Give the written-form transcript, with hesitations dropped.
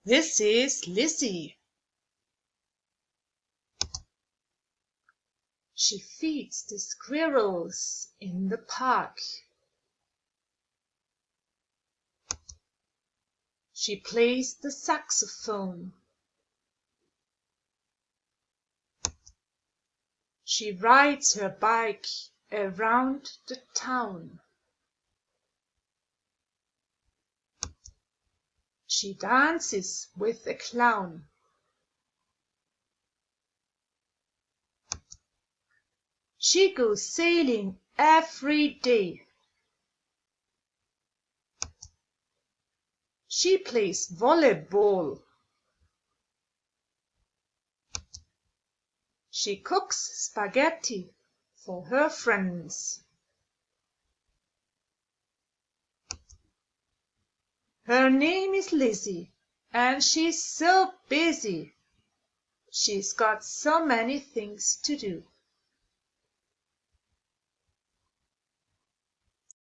This is Lizzy. She feeds the squirrels in the park. She plays the saxophone. She rides her bike around the town. She dances with a clown. She goes sailing every day. She plays volleyball. She cooks spaghetti for her friends. Her name is Lizzy, and she's so busy. She's got so many things to do.